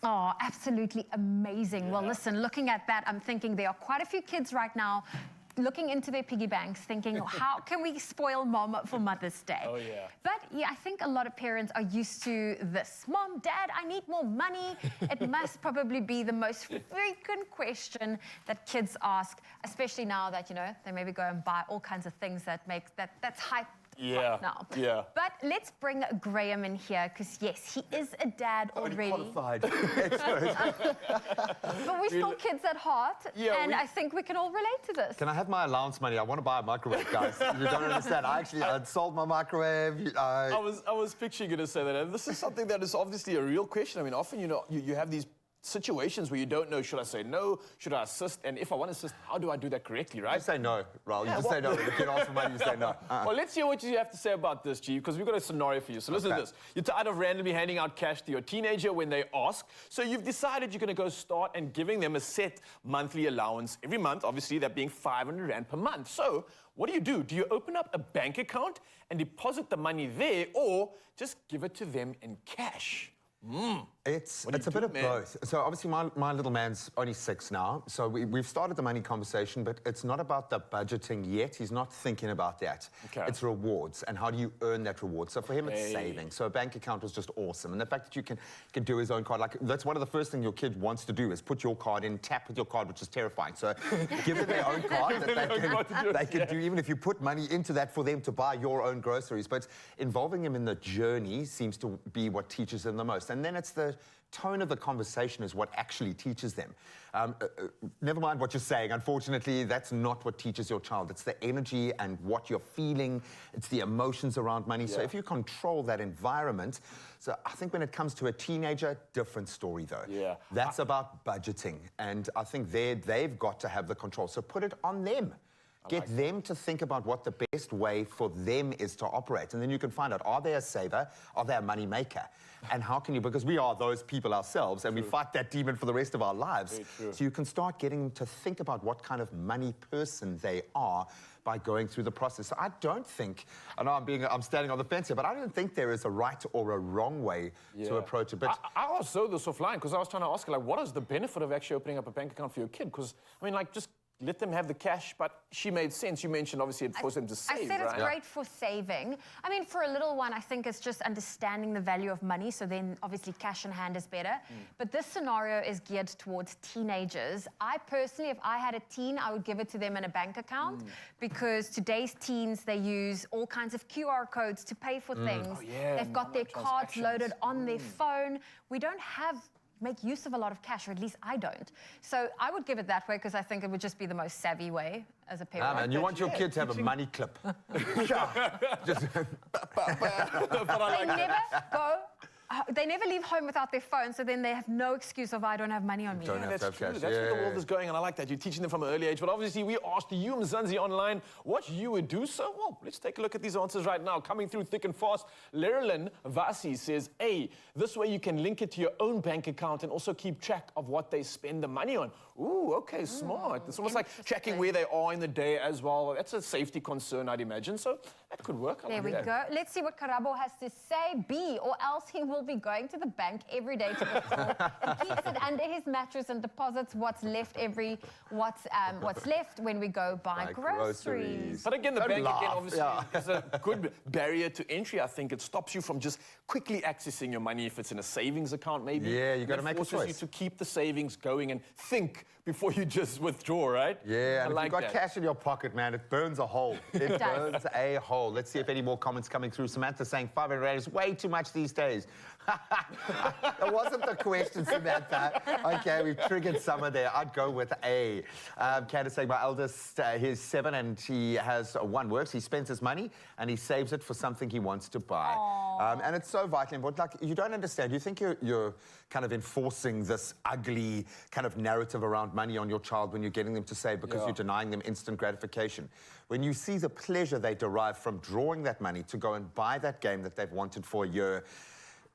Oh, absolutely amazing. Well, listen, looking at that, I'm thinking there are quite a few kids right now looking into their piggy banks, thinking, how can we spoil mom for Mother's Day? Oh, yeah. But yeah, I think a lot of parents are used to this. Mom, Dad, I need more money. It must probably be the most frequent question that kids ask, especially now that, you know, they maybe go and buy all kinds of things that's hype. Right now. Yeah. But let's bring Graham in here because, yes, he is a dad already. Qualified expert. But we're still kids at heart, and I think we can all relate to this. Can I have my allowance money? I want to buy a microwave, guys. You don't understand. I sold my microwave. I was picturing you to say that. And this is something that is obviously a real question. I mean, often, you know, you have these situations where you don't know, should I say no, should I assist, and if I want to assist, how do I do that correctly, right? You say no, Raul. You just say no. If you ask for money, you say no. Well, let's hear what you have to say about this, G, because we've got a scenario for you. So listen to this. You're tired of randomly handing out cash to your teenager when they ask, so you've decided you're going to go start and giving them a set monthly allowance every month, obviously that being 500 Rand per month. So what do? Do you open up a bank account and deposit the money there, or just give it to them in cash? It's a bit of both. So obviously my little man's only 6 now, so we've started the money conversation, but it's not about the budgeting yet. He's not thinking about that. Okay. It's rewards, and how do you earn that reward? So for him, it's saving. So a bank account was just awesome, and the fact that you can do his own card, like that's one of the first things your kid wants to do is put your card in, tap with your card, which is terrifying. So give them their own card that they can do, even if you put money into that for them to buy your own groceries. But involving them in the journey seems to be what teaches them the most. And then it's the tone of the conversation is what actually teaches them. Never mind what you're saying. Unfortunately, that's not what teaches your child. It's the energy and what you're feeling. It's the emotions around money. So if you control that environment, so I think when it comes to a teenager, different story though. Yeah. That's about budgeting. And I think they've got to have the control. So put it on them. Get them to think about what the best way for them is to operate. And then you can find out, are they a saver? Are they a money maker? And how can you, because we are those people ourselves, and we fight that demon for the rest of our lives. So you can start getting them to think about what kind of money person they are by going through the process. So I don't think, I know I'm standing on the fence here, but I don't think there is a right or a wrong way to approach it. But I was so this offline, because I was trying to ask her, like, what is the benefit of actually opening up a bank account for your kid? Because, I mean, like, just let them have the cash, but she made sense. You mentioned, obviously, it forced them to save, I said it's right? great for saving. I mean, for a little one, I think it's just understanding the value of money, so then obviously cash in hand is better. But this scenario is geared towards teenagers. I personally, if I had a teen, I would give it to them in a bank account, because today's teens, they use all kinds of QR codes to pay for things. They've got their cards loaded on their phone. We don't make use of a lot of cash, or at least I don't. So I would give it that way, because I think it would just be the most savvy way as a parent. And you want your kid to have a money clip. They never leave home without their phone, so then they have no excuse of, I don't have money on me. That's true. That's where the world is going, and I like that. You're teaching them from an early age. But obviously, we asked you, Mzansi Online, what you would do. So, well, let's take a look at these answers right now. Coming through thick and fast, Lerlin Vasi says, A, this way you can link it to your own bank account and also keep track of what they spend the money on. Ooh, okay, smart. It's almost like tracking where they are in the day as well. That's a safety concern, I'd imagine. So that could work. There we go. Let's see what Karabo has to say. B, or else he will be going to the bank every day to the store and keeps it under his mattress and deposits what's left when we go buy groceries. But again, the bank again obviously is a good barrier to entry. I think it stops you from just quickly accessing your money if it's in a savings account, maybe. Yeah, you got to make a choice. It forces you to keep the savings going and think before you just withdraw, right? Yeah, and if you've got cash in your pocket, man, it burns a hole. It burns a hole. Let's see if any more comments coming through. Samantha saying 500 Rand is way too much these days. That wasn't the question, Samantha. Okay, we've triggered some of there. I'd go with A. Candace saying my eldest, he's 7 and he has one works. He spends his money and he saves it for something he wants to buy. And it's so vital. But like, you don't understand. You think you're kind of enforcing this ugly kind of narrative around money on your child when you're getting them to save, because you're denying them instant gratification. When you see the pleasure they derive from drawing that money to go and buy that game that they've wanted for a year,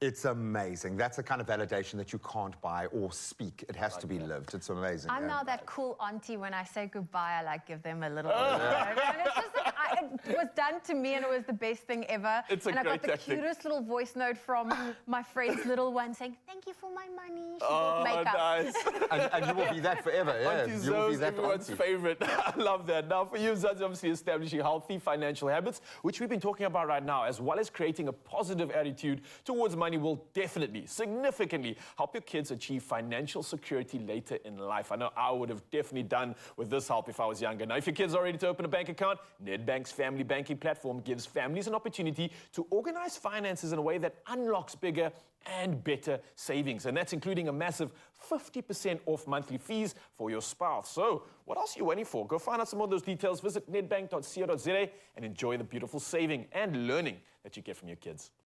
it's amazing. That's a kind of validation that you can't buy or speak. It has to be lived. It's amazing. I'm now that cool auntie. When I say goodbye, I like give them a little bit. And it's just like, it was done to me, and it was the best thing ever. It's a and I got great the tactic. cutest little voice note from my friend's little one saying, "Thank you for my money." She Oh, bought makeup. nice. And you will be that forever, yeah. Auntie You will be Zoe's that everyone's auntie. favorite. I love that. Now, for you, Mzansi, obviously establishing healthy financial habits, which we've been talking about right now, as well as creating a positive attitude towards money, will definitely, significantly help your kids achieve financial security later in life. I know I would have definitely done with this help if I was younger. Now, if your kids are ready to open a bank account, NEDBANK's family banking platform gives families an opportunity to organize finances in a way that unlocks bigger and better savings. And that's including a massive 50% off monthly fees for your spouse. So what else are you waiting for? Go find out some more of those details. Visit nedbank.co.za and enjoy the beautiful saving and learning that you get from your kids.